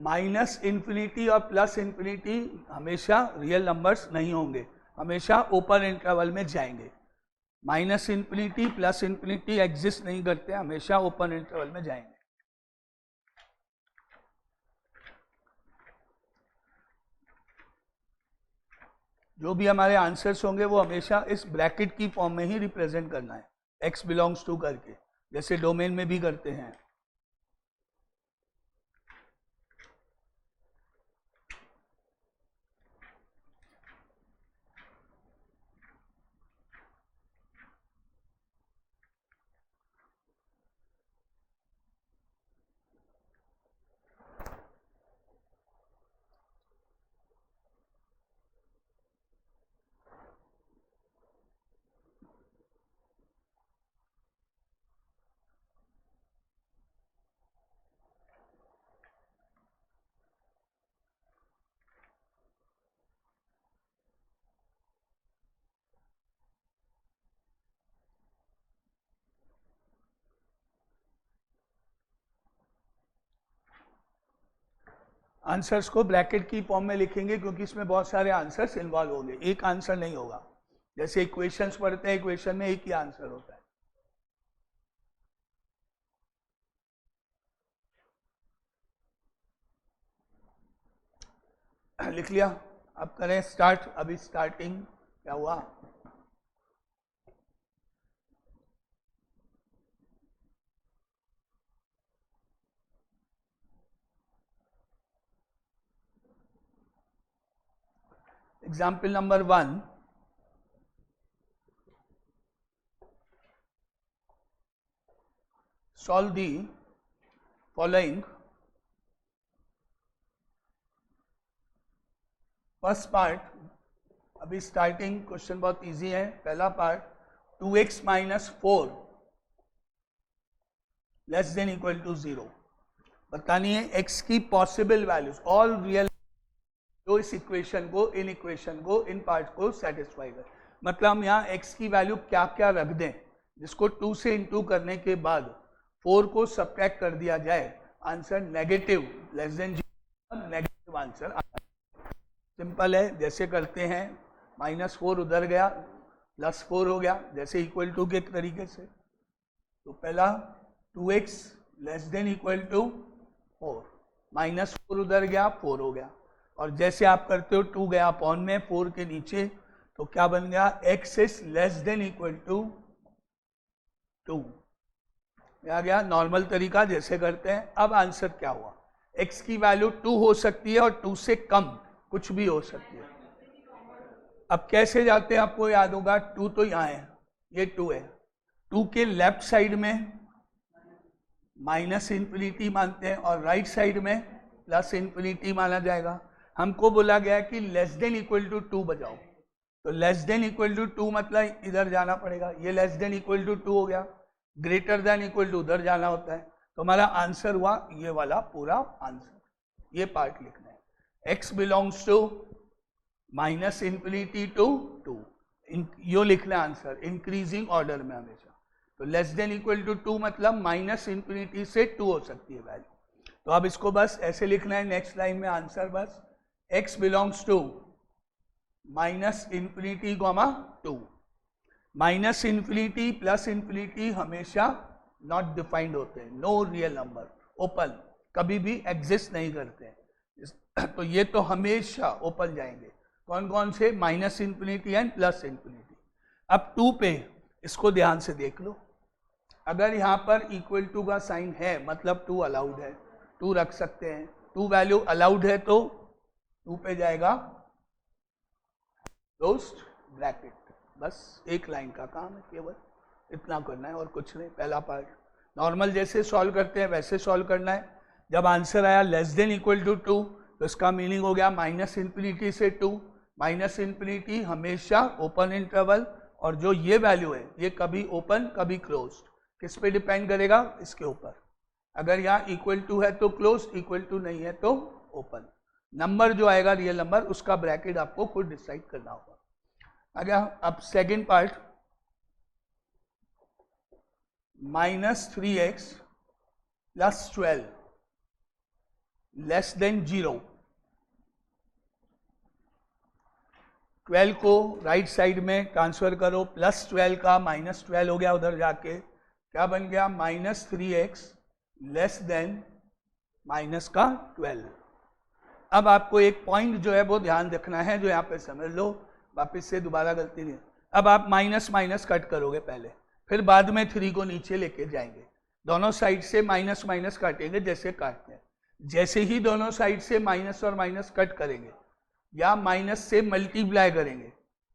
Minus infinity और plus infinity हमेशा real numbers नहीं होंगे, हमेशा ओपन इंटरवल में जाएंगे। Minus infinity plus infinity exist नहीं करते, हमेशा ओपन इंटरवल में जाएंगे। जो भी हमारे आंसर्स होंगे वो हमेशा इस ब्रैकेट की फॉर्म में ही रिप्रेजेंट करना है, x बिलोंग्स टू करके, जैसे डोमेन में भी करते हैं। आंसर्स को ब्रैकेट की फॉर्म में लिखेंगे क्योंकि इसमें बहुत सारे आंसर्स इन्वॉल्व होंगे, एक आंसर नहीं होगा। जैसे इक्वेशंस पढ़ते हैं, इक्वेशन में एक ही आंसर होता है। लिख लिया? अब करें स्टार्ट। अभी स्टार्टिंग क्या हुआ? Example number 1, solve the following. First part, अभी स्टार्टिंग क्वेश्चन बहुत इजी है। पहला part 2x minus 4 less than equal to 0 बतानी है x की पॉसिबल वैल्यूज, ऑल रियल जो इस इक्वेशन को, इन पार्ट को सेटिस्फाई कर। मतलब हम यहाँ x की वैल्यू क्या क्या रख दें जिसको 2 से इंटू करने के बाद 4 को सब्ट्रैक्ट कर दिया जाए, answer negative less than 0, negative answer आता है। सिंपल है, जैसे करते हैं, -4 उधर गया, +4 हो गया, जैसे इक्वल टू के तरीके से। तो पहला 2x less than equal to 4, -4 उधर गया, 4 हो गया। और जैसे आप करते हो 2 गया अपॉन में 4 के नीचे, तो क्या बन गया? x is less than equal to 2। आ गया नॉर्मल तरीका जैसे करते हैं। अब आंसर क्या हुआ? x की वैल्यू 2 हो सकती है और 2 से कम कुछ भी हो सकती है। अब कैसे जाते हैं आपको याद होगा, 2 तो यहाँ है, ये 2 है, 2 के लेफ्ट साइड में माइनस इन्फिनिटी मानते हैं और राइट साइड में प्लस इन्फिनिटी माना जाएगा। हमको बोला गया कि लेस देन इक्वल टू 2 बजाओ, तो लेस देन इक्वल टू 2 मतलब इधर जाना पड़ेगा, ये लेस देन इक्वल टू 2 हो गया। ग्रेटर देन इक्वल टू उधर जाना होता है, तो हमारा आंसर हुआ ये वाला पूरा आंसर। ये पार्ट लिखना है, x belongs to minus infinity to 2, यो लिखना है आंसर इंक्रीजिंग ऑर्डर में हमेशा। तो लेस देन इक्वल टू 2 मतलब माइनस इन्फिनिटी से 2 हो सकती है वैल्यू। तो अब इसको बस ऐसे लिखना है नेक्स्ट लाइन में आंसर, बस x belongs to minus infinity comma 2। Minus infinity plus infinity हमेशा नॉट डिफाइंड होते हैं, नो रियल नंबर, ओपन, कभी भी एग्जिस्ट नहीं करते हैं। तो ये तो हमेशा ओपन जाएंगे। कौन कौन से? Minus infinity and plus infinity. अब 2 पे इसको ध्यान से देख लो, अगर यहाँ पर इक्वल टू का साइन है मतलब 2 अलाउड है, 2 रख सकते हैं। 2 वैल्यू अलाउड है तो 2 पे जाएगा क्लोज्ड ब्रैकेट। बस एक लाइन का काम है, केवल इतना करना है और कुछ नहीं। पहला पार्ट नॉर्मल जैसे सॉल्व करते हैं वैसे सॉल्व करना है। जब आंसर आया लेस देन इक्वल टू 2 तो इसका मीनिंग हो गया माइनस इन्फिनिटी से 2। माइनस इन्फिनिटी हमेशा ओपन इंटरवल, और जो ये वैल्यू है ये कभी ओपन कभी क्लोज्ड। किस पे डिपेंड करेगा? इसके ऊपर। अगर यहाँ इक्वल टू है तो क्लोज्ड, इक्वल टू नहीं है तो ओपन। नंबर जो आएगा रियल नंबर उसका ब्रैकेट आपको खुद डिसाइड करना होगा। आगे अब second part, -3x + 12 less than 0। 12 को राइट साइड में ट्रांसफर करो, प्लस 12 का माइनस 12 हो गया उधर जाके, क्या बन गया -3x लेस देन माइनस का 12। अब आपको एक पॉइंट जो है वो ध्यान रखना है, जो यहाँ पे समझ लो, वापस से दोबारा गलती नहीं। अब आप माइनस माइनस कट करोगे पहले, फिर बाद में 3 को नीचे लेके जाएंगे, दोनों साइड से माइनस माइनस काटेंगे जैसे काटते हैं। जैसे ही दोनों साइड से माइनस और माइनस कट करेंगे, या माइनस से मल्टीप्लाई करेंगे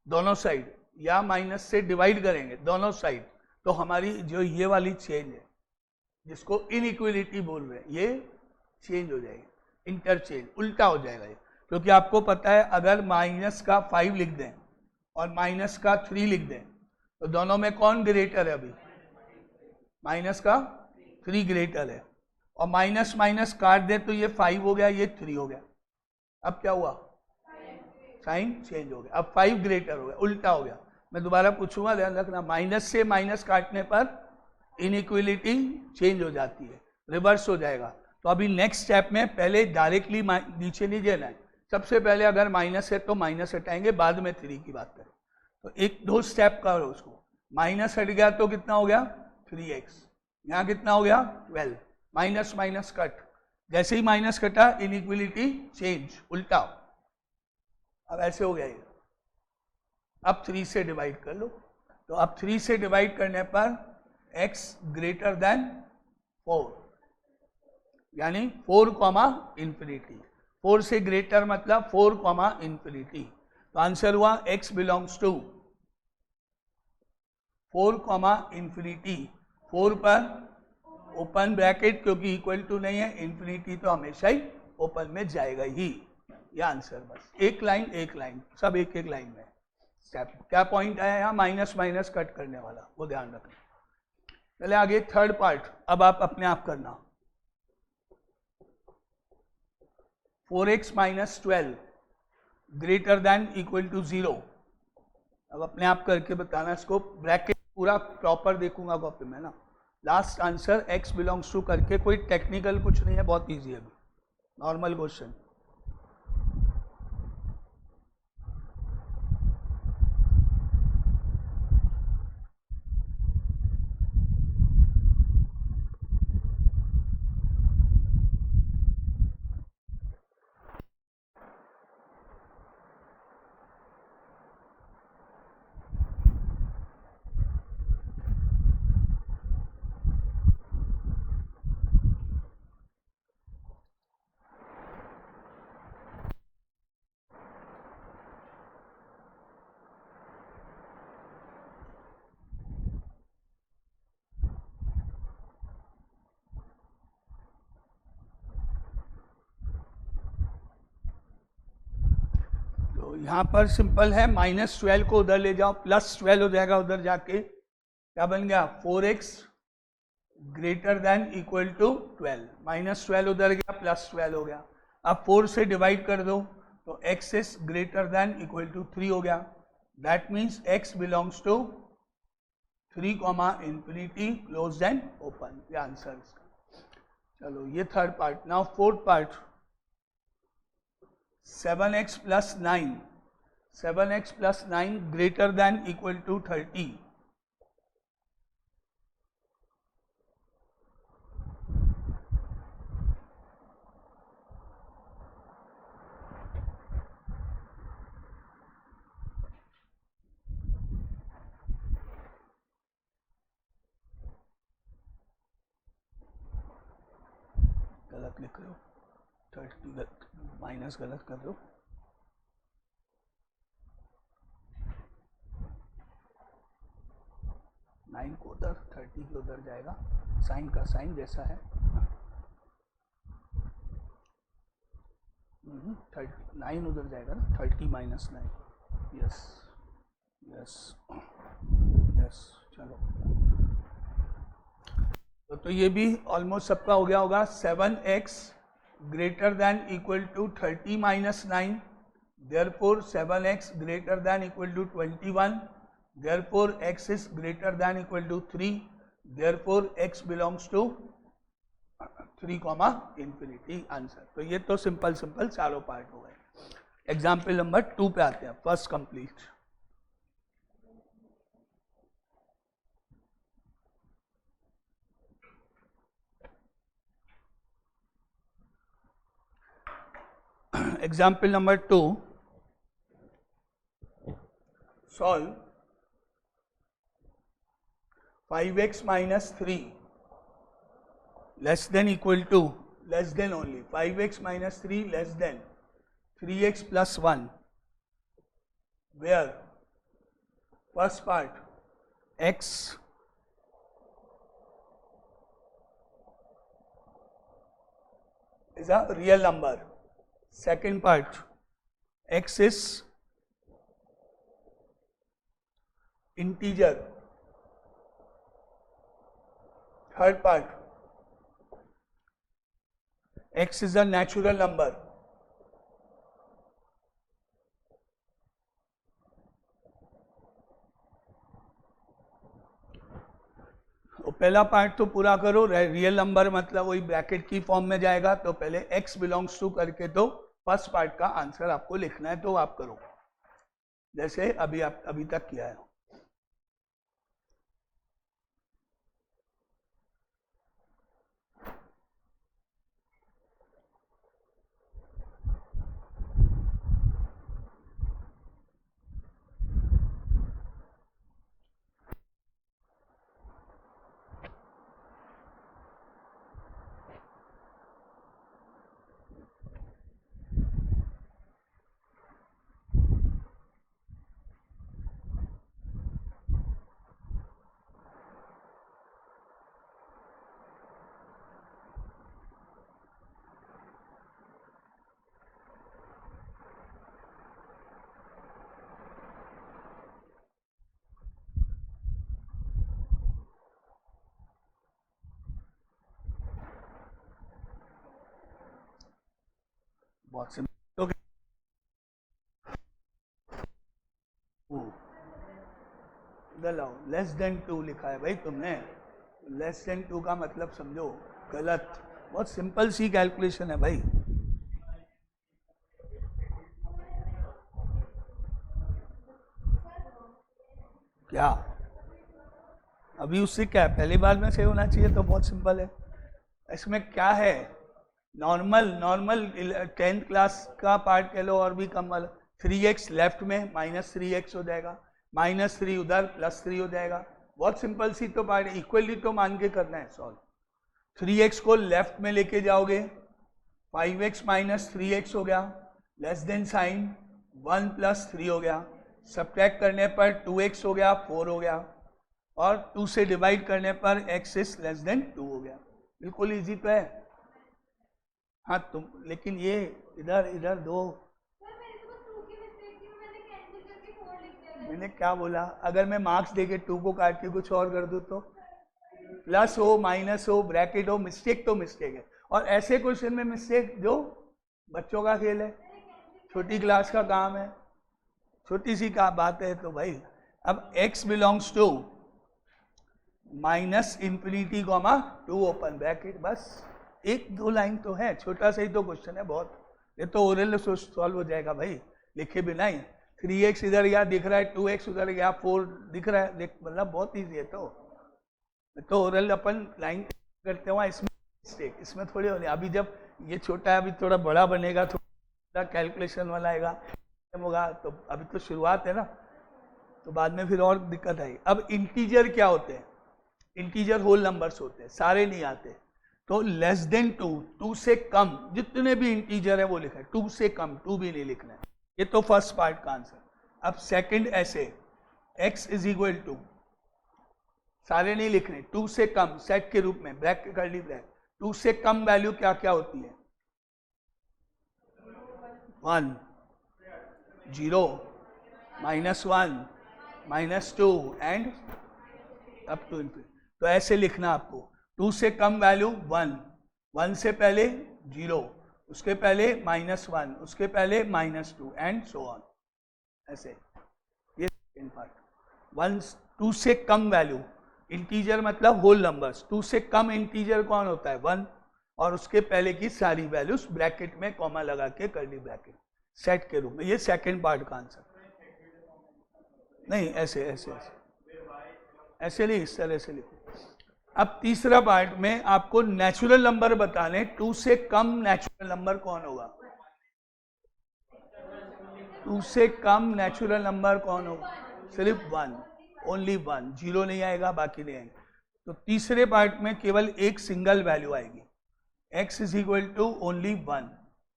दोनों साइड, या माइनस से डिवाइड करेंगे दोनों साइड, तो हमारी जो ये वाली चेंज है जिसको इनइक्वलिटी बोल रहे हैं, ये चेंज हो जाएगी, इंटरचेंज, उल्टा हो जाएगा ये। क्योंकि आपको पता है अगर माइनस का 5 लिख दें और माइनस का 3 लिख दें तो दोनों में कौन ग्रेटर है? अभी माइनस का 3 ग्रेटर है, और माइनस माइनस काट दें तो ये 5 हो गया, ये 3 हो गया। अब क्या हुआ? साइन चेंज हो गया, अब 5 ग्रेटर हो गया, उल्टा हो गया। मैं दोबारा पूछूंगा, ध्यान रखना, माइनस से माइनस काटने पर इनइक्वलिटी चेंज हो जाती है, रिवर्स हो जाएगा। तो अभी नेक्स्ट स्टेप में पहले डायरेक्टली नीचे नहीं देना है, सबसे पहले अगर माइनस है तो माइनस हटाएंगे, बाद में 3 की बात करें। तो 1-2 स्टेप करो उसको, माइनस हट गया तो कितना हो गया 3x, यहाँ कितना हो गया 12, माइनस माइनस कट, जैसे ही माइनस कटा इनइक्वलिटी चेंज, उल्टा। अब ऐसे हो गया ये। अब 3 से डिवाइड कर लो, तो अब 3 से डिवाइड करने पर x ग्रेटर देन 4, यानी 4, ∞। 4 से ग्रेटर मतलब 4, ∞। तो आंसर हुआ x बिलोंग्स टू 4, ∞। 4 पर ओपन ब्रैकेट, क्योंकि इक्वल टू नहीं है, इन्फिनिटी तो हमेशा ही ओपन में जाएगा ही। ये आंसर, बस एक लाइन, सब एक एक लाइन में स्टेप। क्या पॉइंट आया यहाँ? माइनस माइनस कट करने वाला, वो ध्यान रखना। चले आगे, थर्ड पार्ट, अब आप अपने आप करना। 4x - 12 greater than equal to 0। अब अपने आप करके बताना, इसको ब्रैकेट पूरा प्रॉपर देखूंगा कॉपी में ना। Last answer x belongs to करके, कोई टेक्निकल कुछ नहीं है, बहुत ईजी है, नॉर्मल क्वेश्चन। यहाँ पर सिंपल है, -12 को उधर ले जाओ, +12 हो जाएगा उधर जाके, क्या बन गया 4x greater than equal to 12, -12 उधर गया, +12 हो गया। अब 4 से डिवाइड कर दो तो x is greater than equal to 3 हो गया। That means x belongs to 3, ∞, close and open. ये आंसर इसका। चलो ये third part. Now fourth part, 7x + 9, 7x + 9 greater than equal to 30। गलत लिख रहे हो, 30 माइनस गलत कर दो। नाइन को उधर, 30 के उधर जाएगा, साइन का साइन जैसा है। 9 उधर जाएगा ना, 30 - 9। Yes yes yes. चलो तो ये भी ऑलमोस्ट सबका हो गया होगा। 7x greater than equal to 30 - 9, therefore 7x greater than equal to 21, therefore x is greater than equal to 3, therefore x belongs to 3, infinity answer. तो ये तो सिंपल सिंपल चारों पार्ट हो गए। एग्जाम्पल नंबर 2 पे आते हैं, first complete. Example number 2, solve 5x minus 3 less than equal to, less than only, 5x minus 3 less than 3x plus 1, where first part x is a real number, second part x is integer, third part x is a natural number, तो पहला part तो पूरा करो। Real number मतलब वही bracket की form में जाएगा, तो पहले x बिलोंग्स टू करके तो फर्स्ट पार्ट का आंसर आपको लिखना है, तो आप करो जैसे अभी तक किया है। बहुत सिंपल। ओके, इधर लाओ, लेस देन 2 लिखा है भाई तुमने, लेस देन 2 का मतलब समझो गलत। बहुत सिंपल सी कैलकुलेशन है भाई। क्या अभी उससे क्या है, पहली बार में से होना चाहिए, तो बहुत सिंपल है। इसमें क्या है, नॉर्मल 10th क्लास का पार्ट कह लो और भी कम वाला। 3x लेफ्ट में माइनस 3x हो जाएगा, माइनस 3 उधर प्लस 3 हो जाएगा। बहुत सिंपल सी तो पार्ट, इक्वली तो मान के करना है सॉल्व। 3x को लेफ्ट में लेके जाओगे, 5x माइनस 3x हो गया, लेस देन साइन 1 प्लस 3 हो गया, सब्ट्रैक्ट करने पर 2x हो गया, 4 हो गया, और 2 से डिवाइड करने पर x इज लेस देन 2 हो गया। बिल्कुल इजी तो है। हाँ तुम, लेकिन ये इधर दो। मैंने क्या बोला, अगर मैं मार्क्स देके 2 को काट के कुछ और कर दूं तो, प्लस हो माइनस हो ब्रैकेट हो, मिस्टेक तो मिस्टेक है। और ऐसे क्वेश्चन में मिस्टेक जो बच्चों का खेल है, छोटी क्लास का काम है, छोटी सी का बात है। तो भाई अब x belongs to minus infinity comma 2 open bracket, बस 1-2 लाइन तो है, छोटा सा ही तो क्वेश्चन है बहुत। ये तो ओरल सॉल्व हो जाएगा भाई, लिखे बिना ही। 3x इधर गया दिख रहा है, 2x उधर गया, 4 दिख रहा है, मतलब बहुत ईजी है। तो ओरल अपन लाइन करते हुआ, इसमें मिस्टेक इसमें थोड़ी होनी। अभी जब ये छोटा है, अभी थोड़ा बड़ा बनेगा, थोड़ा कैलकुलेशन वाला आएगा होगा, तो अभी तो शुरुआत है ना, तो बाद में फिर और दिक्कत आएगी। अब इंटीजर क्या होते हैं, इंटीजर होल नंबर्स होते हैं, सारे नहीं आते। तो लेस देन 2 से कम जितने भी इंटीजर है वो लिखा है, 2 से कम 2 भी नहीं लिखना है। ये तो फर्स्ट पार्ट का आंसर। अब सेकंड ऐसे, x इज इक्वल टू, सारे नहीं लिखने, 2 से कम सेट के रूप में, ब्रैकेट कर्ली ब्रैकेट, 2 से कम वैल्यू क्या क्या होती है, 1, 0, -1, -2 एंड अप टू इनफिनिटी। तो ऐसे लिखना आपको, 2 से कम वैल्यू 1, 1 से पहले 0, उसके पहले -1, उसके पहले -2 एंड सो ऑन, ऐसे। ये सेकंड पार्ट। 2 से कम वैल्यू, इंटीजर मतलब होल नंबर्स, 2 से कम इंटीजर कौन होता है, 1, और उसके पहले की सारी वैल्यूज ब्रैकेट में कॉमा लगा के कर्ली ब्रैकेट सेट के रूप में। ये सेकंड पार्ट का आंसर। नहीं ऐसे ऐसे ऐसे ऐसे नहीं, इस तरह से लिखो। अब तीसरा पार्ट में आपको नेचुरल नंबर बताने, 2 से कम नेचुरल नंबर कौन होगा? 2 से कम नेचुरल नंबर कौन होगा? सिर्फ 1, ओनली 1, 0 नहीं आएगा, बाकी नहीं आएगा। तो तीसरे पार्ट में केवल एक सिंगल वैल्यू आएगी, x is equal to only 1,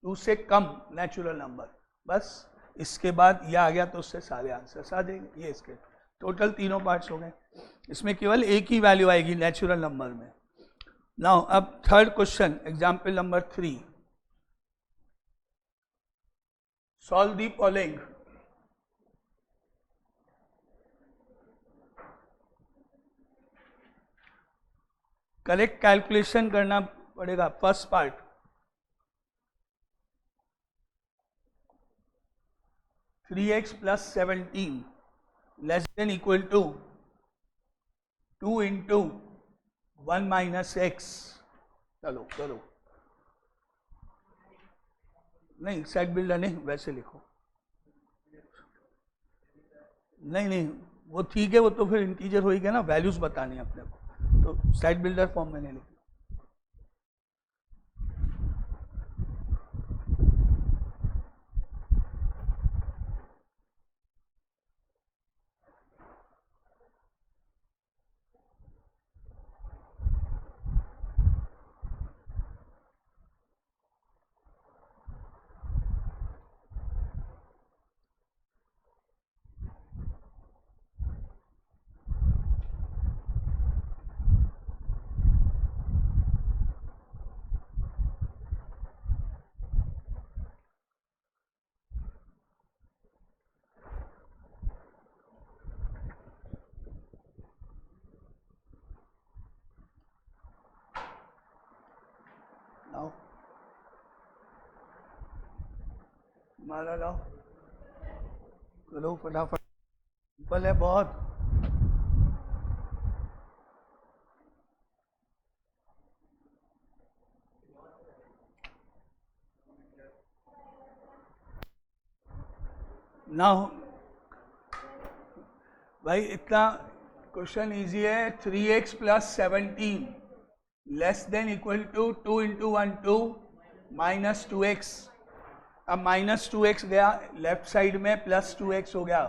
2 से कम नेचुरल नंबर। बस इसके बाद यह आ गया तो उससे सारे आंसर्स आ जाएंगे। ये इसके टोटल तीनों पार्ट्स हो गए। इसमें केवल एक ही वैल्यू आएगी नेचुरल नंबर में। नाउ अब third question, example number 3, solve the following. Correct calculation करना पड़ेगा। First part, three x plus 17 less than equal to 2 into 1 minus x. चलो करो, नहीं सेट बिल्डर नहीं, वैसे लिखो। नहीं नहीं वो ठीक है, वो तो फिर इंटीजर हो ही गया ना, वैल्यूज बतानी है अपने को, तो सेट बिल्डर फॉर्म में नहीं लिखना। लाओ माला लाओ, करो फटाफट, सिंपल है बहुत। ना भाई इतना क्वेश्चन इजी है। 3x plus 17 less than equal to 2 into 1 2 minus 2x। अब माइनस 2x गया लेफ्ट साइड में, प्लस 2x हो गया,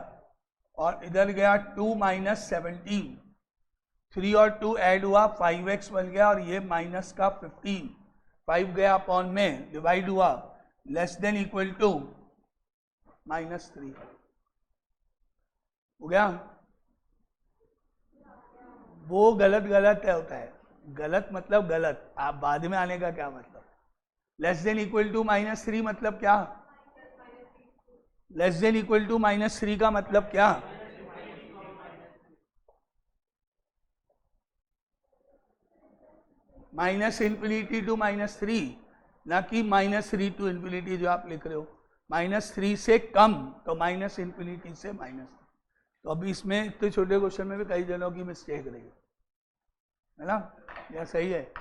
और इधर गया 2 माइनस 17, 3 और 2 ऐड हुआ 5x बन गया, और ये माइनस का 15, 5 गया अपॉन में डिवाइड हुआ, less than equal to minus 3 हो गया। वो गलत गलत है होता है, गलत मतलब गलत, आप बाद में आने का क्या मतलब। Less than equal to minus 3 मतलब क्या? Less than equal to minus 3 का मतलब क्या? माइनस इन्फिनिटी टू माइनस 3, ना कि माइनस 3 टू इन्फिनिटी जो आप लिख रहे हो। माइनस 3 से कम तो माइनस इन्फिनिटी से माइनस। तो अभी इसमें इतने छोटे क्वेश्चन में भी कई जनों की मिस्टेक रही है ना। यह सही है,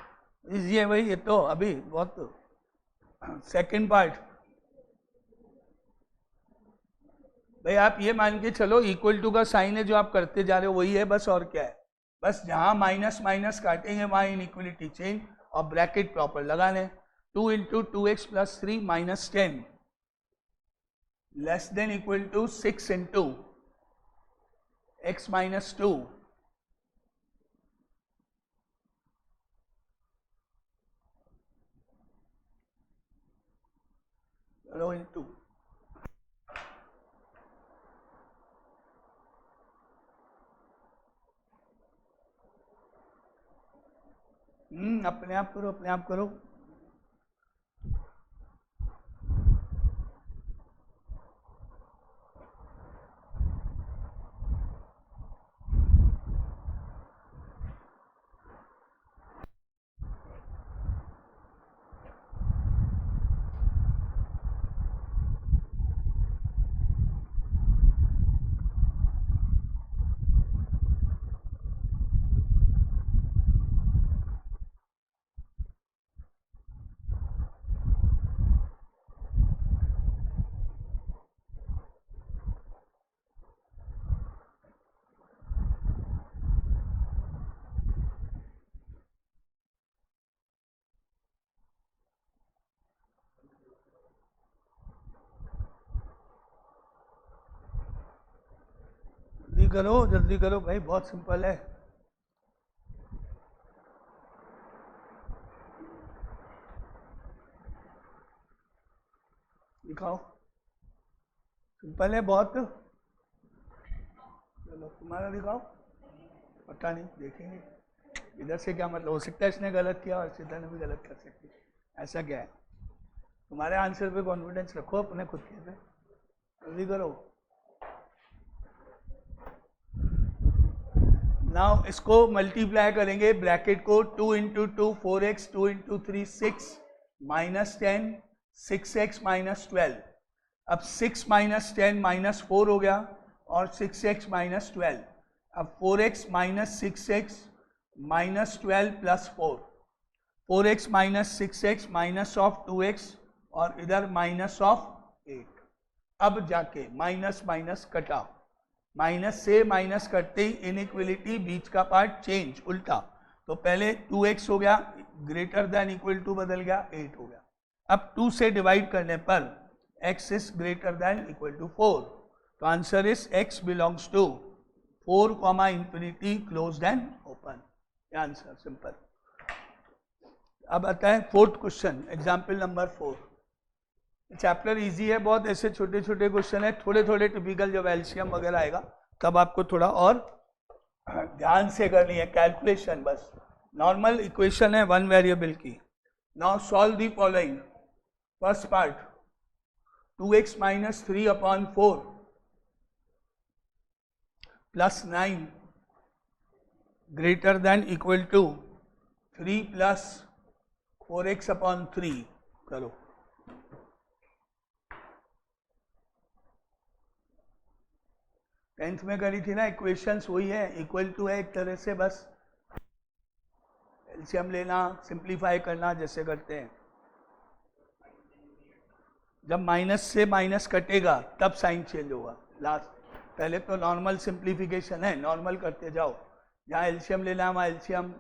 इजी है भाई ये तो। अभी बहुत सेकंड पार्ट भाई, आप ये मान के चलो इक्वल टू का साइन है जो आप करते जा रहे हो वही है बस, और क्या है। बस जहां माइनस माइनस काटेंगे वहां इनइक्वलिटी चेंज और ब्रैकेट प्रॉपर लगा लें। 2 इंटू 2x plus 3 minus 10 less than equal to 6 into x minus 2 into अपने आप करो, अपने आप करो। जल्दी करो भाई, बहुत सिंपल है। दिखाओ, सिंपल है बहुत। चलो तुम्हारा दिखाओ, पता नहीं, देखेंगे। इधर से क्या मतलब, हो सकता है इसने गलत किया और सीधा ने भी गलत कर सकती है, ऐसा क्या है? तुम्हारे आंसर पे कॉन्फिडेंस रखो अपने खुद के पे, जल्दी करो। नाउ इसको मल्टीप्लाई करेंगे, ब्रैकेट को 2 into 2 4x, 2 into 3 6 minus 10 6x minus 12। अब 6 माइनस 10 माइनस 4 हो गया और 6x माइनस 12। अब 4x minus 6x minus 12 plus 4, 4x minus 6x minus of 2x और इधर माइनस ऑफ 8। अब जाके माइनस माइनस कटा, माइनस से माइनस करते ही इनइक्वलिटी बीच का पार्ट चेंज उल्टा, तो पहले 2x हो गया ग्रेटर देन इक्वल टू बदल गया 8 हो गया। अब 2 से डिवाइड करने पर x is greater than equal to 4, तो answer is x belongs to 4 comma infinity closed and open. Answer simple. अब आता है fourth question, example number 4। Chapter easy है बहुत, ऐसे छोटे छोटे क्वेश्चन है, थोड़े थोड़े टिपिकल जब एलसीएम वगैरह आएगा तब आपको थोड़ा और ध्यान से करनी है कैलकुलेशन। बस नॉर्मल इक्वेशन है 1 वेरिएबल की। Now solve the following. First part 2x minus 3 upon 4 plus 9 greater than equal to 3 plus 4x upon 3 करो। टेंथ में करी थी ना इक्वेशंस, वही है, इक्वल टू है एक तरह से, बस एलसीएम लेना, सिंप्लीफाई करना जैसे करते हैं। जब माइनस से माइनस कटेगा तब साइन चेंज होगा लास्ट। पहले तो नॉर्मल सिंप्लीफिकेशन है, नॉर्मल करते जाओ। जहाँ एलसीएम लेना है वहाँ एलसीएम,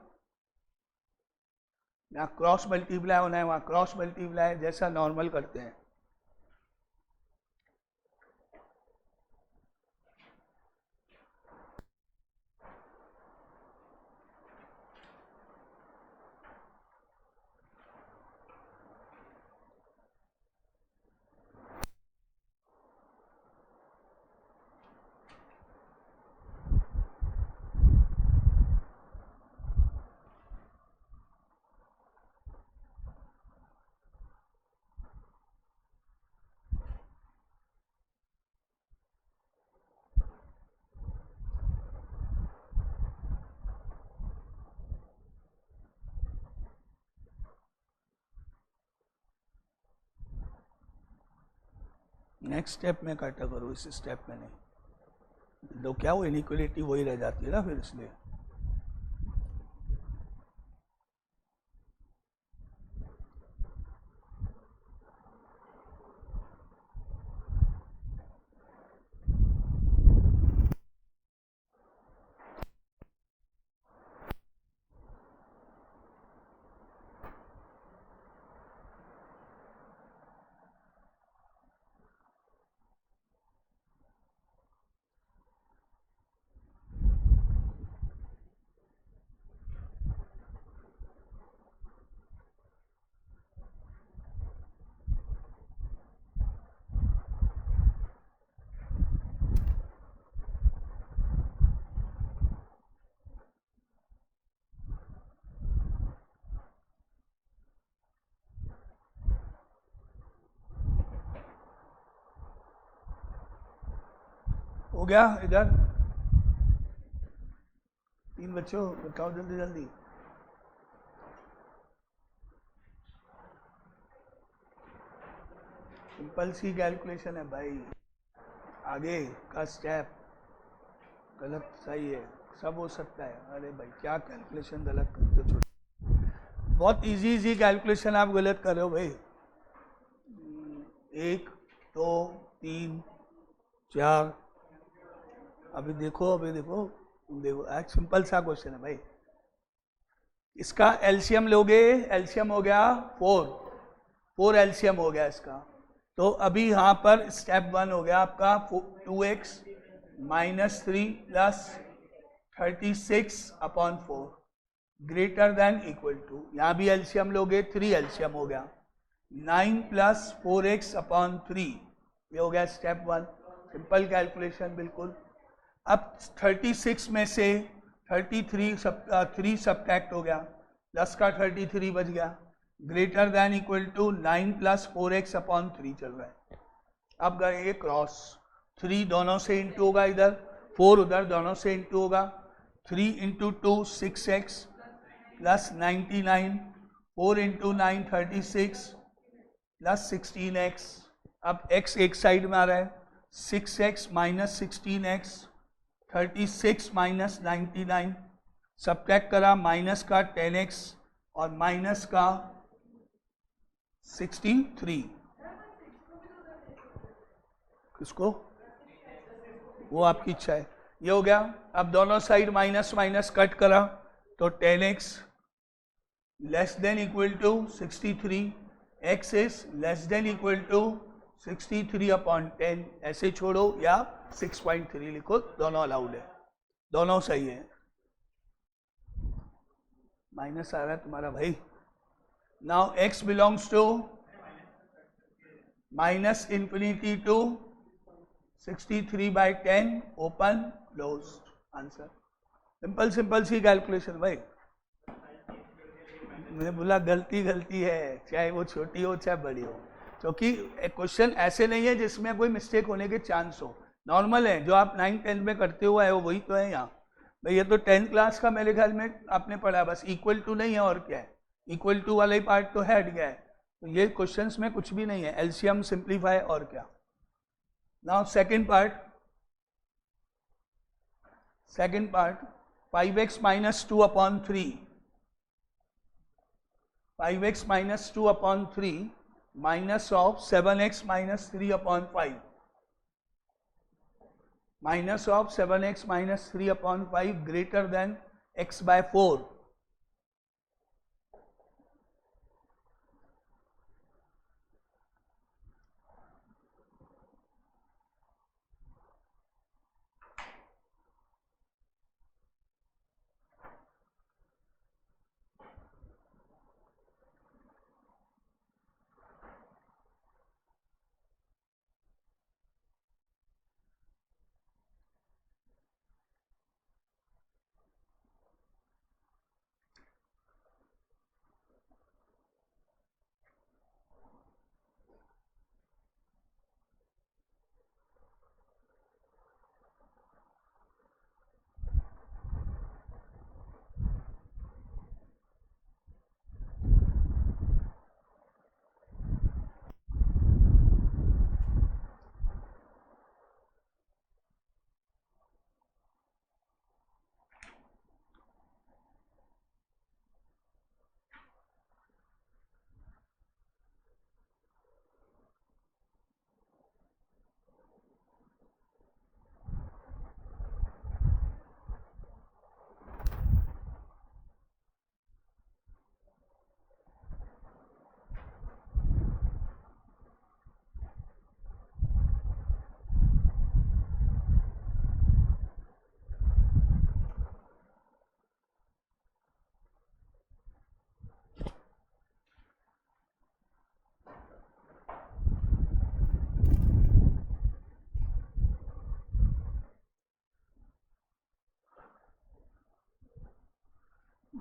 जहाँ क्रॉस मल्टीप्लाई होना है वहाँ क्रॉस मल्टीप्लाई, जैसा नॉर्मल करते हैं। नेक्स्ट स्टेप में काटा करो, इस स्टेप में नहीं, तो क्या वो इनइक्वलिटी वही रह जाती है ना फिर, इसलिए। हो गया इधर 3 बच्चों, बताओ जल्दी जल्दी। सिंपल सी कैलकुलेशन है भाई, आगे का स्टेप गलत सही है, सब हो सकता है। अरे भाई क्या कैलकुलेशन गलत करते हो, छोटे बहुत इजी इजी कैलकुलेशन आप गलत कर रहे हो भाई। 1 2 3 4, अभी देखो देखो एक सिंपल सा क्वेश्चन है भाई। इसका एलसीएम लोगे, एलसीएम हो गया 4 एलसीएम हो गया इसका, तो अभी यहाँ पर स्टेप 1 हो गया आपका 2x -3 plus 36/4 greater than equal to, यहाँ भी एलसीएम लोगे 3 एलसीएम हो गया, 9 प्लस 4x/3, ये हो गया स्टेप 1, सिंपल कैलकुलेशन बिल्कुल। अब 36 में से 3 सब्ट्रैक्ट हो गया, प्लस का 33 बच गया, greater than equal to 9 plus 4x/3 चल रहा है। अब करेंगे क्रॉस, 3 दोनों से इंटू होगा इधर, 4 उधर, दोनों से इंटू होगा, 3 into 2 6x plus 99, 4 into 9 36 plus 16x। अब x एक साइड में आ रहा है, 6x minus 16x, 36 minus 99, subtract करा, माइनस का 10x और माइनस का 63, किसको, वो आपकी इच्छा है, ये हो गया। अब दोनों साइड माइनस माइनस कट करा तो 10x less than equal to 63, x is less than equal to 63/10, ऐसे छोड़ो या 6.3 लिखो, दोनों अलाउड है, दोनों सही है। माइनस आ रहा है तुम्हारा भाई। Now x belongs to minus infinity to 63/10, open close, answer. Simple simple सी कैलकुलेशन भाई। मैंने बोला गलती गलती है, चाहे वो छोटी हो चाहे बड़ी हो, क्योंकि क्वेश्चन ऐसे नहीं है जिसमें कोई मिस्टेक होने के चांस हो, नॉर्मल है, जो आप 9th 10th में करते हुए है वही तो है यहाँ भाई। ये तो 10th क्लास का मेरे ख्याल में आपने पढ़ा, बस इक्वल टू नहीं है और क्या है, इक्वल टू वाला ही पार्ट तो है, हट गया है, तो ये क्वेश्चंस में कुछ भी नहीं है, एलसीएम सिंप्लीफाई और क्या। Now second part 5x minus 2/3, 5x minus 2/3 minus of 7x minus 3/5, minus of 7x minus 3/5 greater than x/4।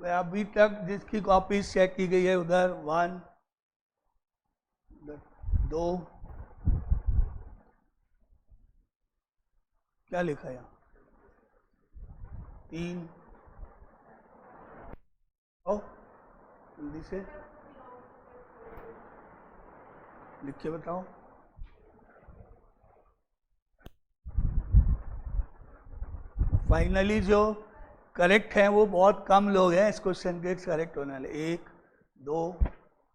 अभी तक जिसकी कॉपी चेक की गई है उधर 1 2, क्या लिखा है यहाँ, 3, ओ जल्दी से लिख के बताओ। फाइनली जो करेक्ट हैं वो बहुत कम लोग हैं इस क्वेश्चन के करेक्ट होने वाले, 1 2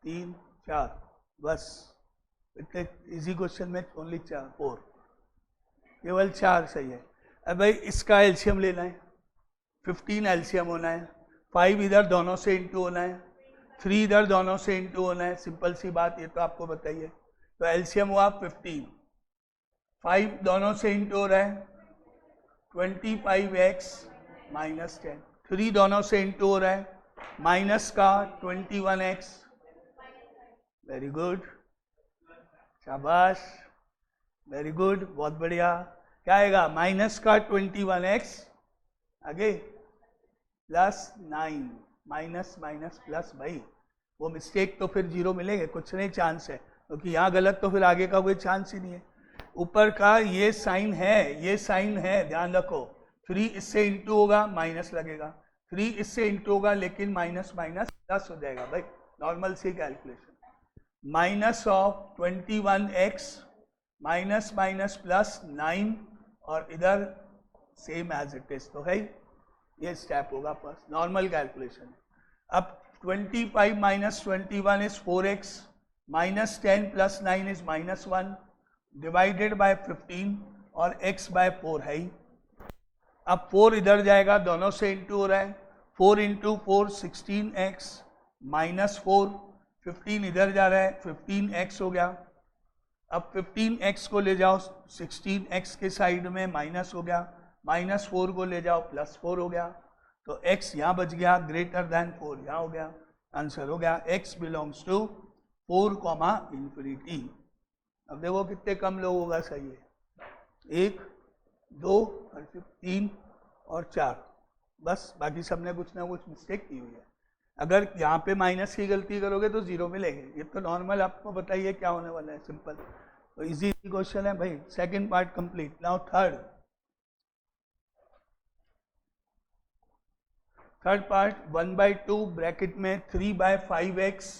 3 4, बस इतने इजी क्वेश्चन में ओनली 4 केवल 4 सही है। अब भाई इसका एलसीएम लेना है, 15 एलसीएम होना है, 5 इधर दोनों से इंटू होना है, 3 इधर दोनों से इंटू होना है, सिंपल सी बात, ये तो आपको बताइए। तो एलसीएम हुआ 15, 5 दोनों से इंटू हो रहा है, 25x माइनस 10, 3 दोनों से इंटू हो रहा है, माइनस का 21x, वेरी गुड, शाबाश, वेरी गुड, बहुत बढ़िया। क्या आएगा? माइनस का 21x आगे प्लस 9, माइनस माइनस प्लस, भाई वो मिस्टेक तो फिर जीरो मिलेंगे, कुछ नहीं चांस है, क्योंकि यहाँ गलत तो फिर आगे का कोई चांस ही नहीं है। ऊपर का ये साइन है, ये साइन है, ध्यान रखो। 3 इससे इंटू होगा, माइनस लगेगा, 3 इससे इंटू होगा, लेकिन माइनस माइनस प्लस हो जाएगा भाई, नॉर्मल सी calculation. Minus of 21x minus minus plus 9, और इधर सेम एज इट इज, तो है ये स्टेप होगा बस, नॉर्मल कैलकुलेशन। अब 25 minus 21 is 4x, minus 10 plus 9 is minus 1, divided by 15, और x बाय 4 है ही। अब 4 इधर जाएगा, दोनों से इंटू हो रहा है, 4 इंटू 4 16x माइनस 4, 15 इधर जा रहा है, 15x हो गया। अब 15x को ले जाओ 16x के साइड में, माइनस हो गया, माइनस 4 को ले जाओ प्लस 4 हो गया, तो x यहाँ बच गया, ग्रेटर देन 4 यहाँ हो गया, आंसर हो गया x बिलोंग्स टू 4, इंफिनिटी। अब देखो कितने कम लोगों का सही है, 1, 2 और फिर 3 और 4, बस, बाकी सबने कुछ ना कुछ मिस्टेक की हुई है। अगर यहाँ पे माइनस की गलती करोगे तो 0 मिलेंगे, ये तो नॉर्मल, आपको बताइए क्या होने वाला है, सिंपल, तो इजी क्वेश्चन है भाई। Second part complete, now third part, 1/2 bracket में 3/5x,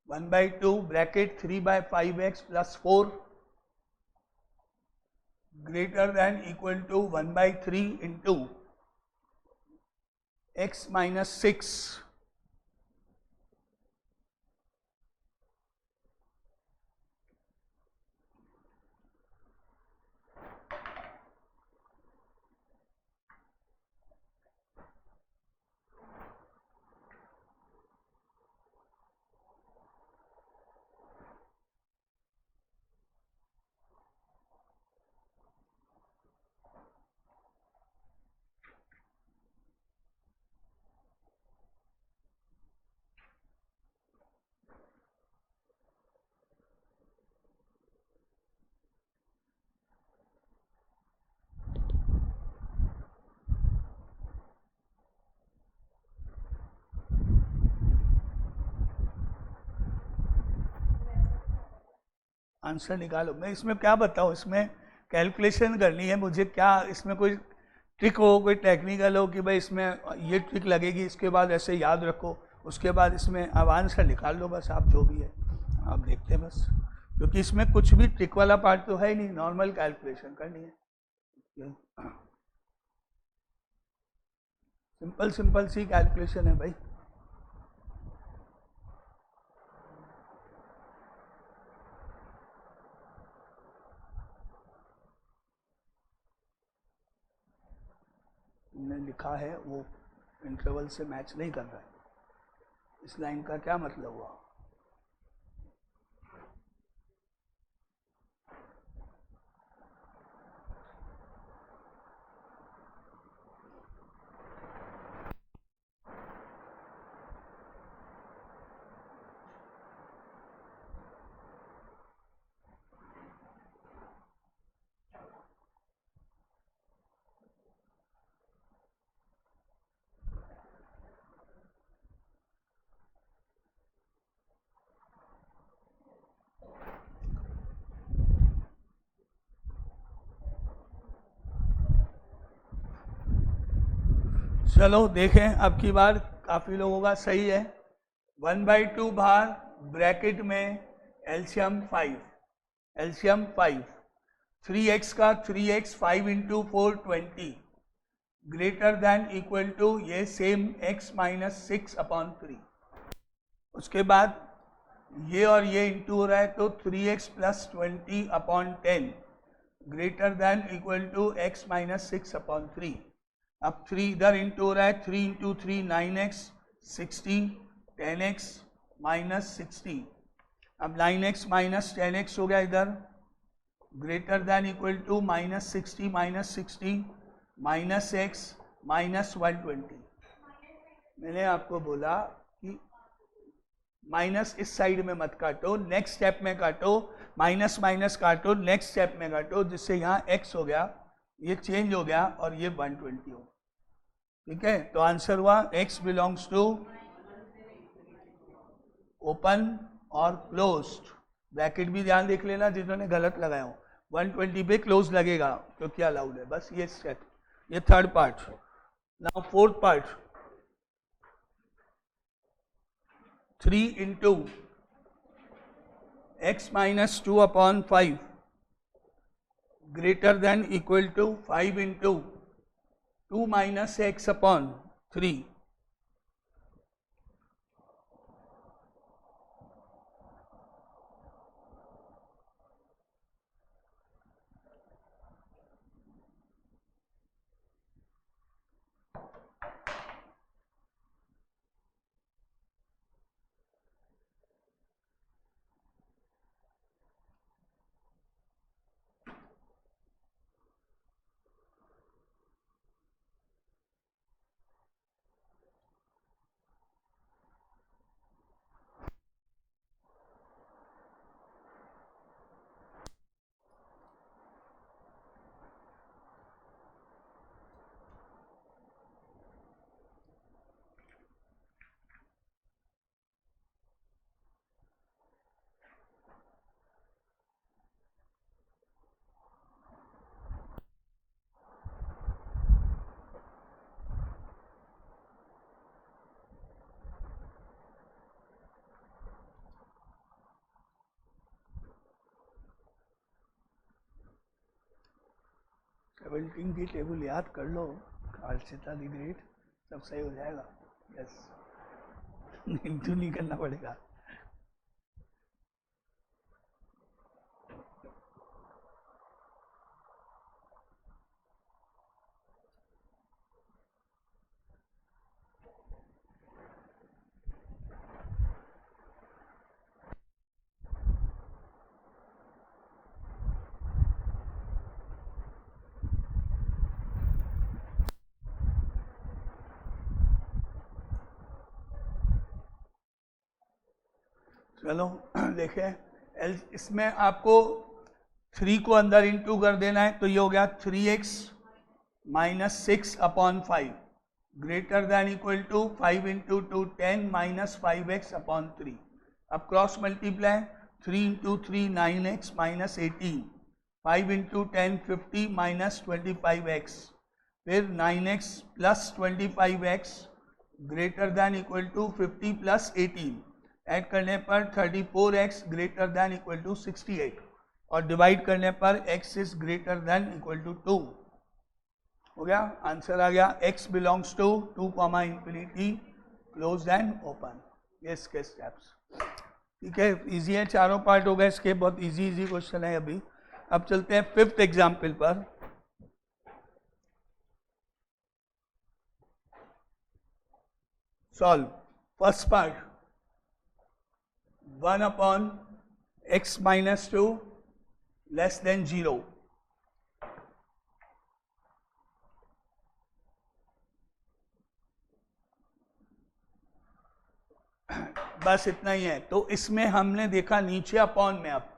1/2 bracket 3/5x plus 4 greater than equal to 1/3 into x minus 6, answer निकालो। मैं इसमें क्या बताऊँ, इसमें कैलकुलेशन करनी है मुझे, क्या इसमें कोई ट्रिक हो, कोई टेक्निकल हो कि भाई इसमें ये ट्रिक लगेगी, इसके बाद ऐसे याद रखो, उसके बाद इसमें अब आंसर निकाल लो, बस आप जो भी है आप देखते हैं बस, क्योंकि इसमें कुछ भी ट्रिक वाला पार्ट तो है ही नहीं, नॉर्मल कैलकुलेशन करनी है, सिंपल सिंपल सी कैलकुलेशन है भाई। ने लिखा है वो इंटरवल से मैच नहीं कर रहा है, इस लाइन का क्या मतलब हुआ? चलो देखें, अब की बार काफ़ी लोगों का सही है। 1/2 बाहर, ब्रैकेट में एलसीएम 5, एलसीएम 5, 3x का 3x, 5 into 4 20, greater than equal to ये सेम x माइनस 6/3। उसके बाद ये और ये इंटू हो रहा है, तो 3x plus 20/10 greater than equal to x minus 6/3। अब 3 इधर इंटू हो रहा है, 3 इंटू 3 9x, 60, 10x माइनस 60। अब 9x माइनस 10x हो गया इधर, greater than equal to -60 -x -120। मैंने आपको बोला कि माइनस इस साइड में मत काटो, नेक्स्ट स्टेप में काटो, माइनस माइनस काटो, नेक्स्ट स्टेप में काटो, जिससे यहाँ x हो गया, ये चेंज हो गया और ये 120 हो। ठीक है, तो आंसर हुआ x बिलोंग्स टू ओपन और क्लोज्ड। ब्रैकेट भी ध्यान देख लेना जिन्होंने गलत लगाया हो, 120 पे क्लोज लगेगा क्योंकि अलाउड है। बस ये स्टेप, ये third part. Now fourth part, 3 into x minus 2 upon 5 greater than equal to 5 into 2 minus x upon 3। Seventeen की टेबल याद कर लो, खालसिता दी ग्रेट, सब सही हो जाएगा। यस, इंटू नहीं करना पड़ेगा। चलो देखें, इसमें आपको 3 को अंदर इंटू कर देना है, तो ये हो गया 3x minus 6 upon 5 greater than equal to 5 into 2 10 minus 5x upon 3। अब cross multiply, 3 into 3 9x minus 18, 5 into 10 50 minus 25x, फिर 9x plus 25x greater than equal to 50 plus 18, add करने पर 34x greater than equal to 68, और divide करने पर x is greater than equal to 2। हो गया, answer आ गया x belongs to 2 comma infinity close and open. ये इसके स्टेप्स। ठीक है, इजी है, चारों पार्ट हो गए इसके, बहुत इजी क्वेश्चन है अभी। अब चलते हैं फिफ्थ एग्जाम्पल पर। Solve first part, 1 upon x minus 2 less than 0। बस इतना ही है। तो इसमें हमने देखा नीचे अपॉन में, अब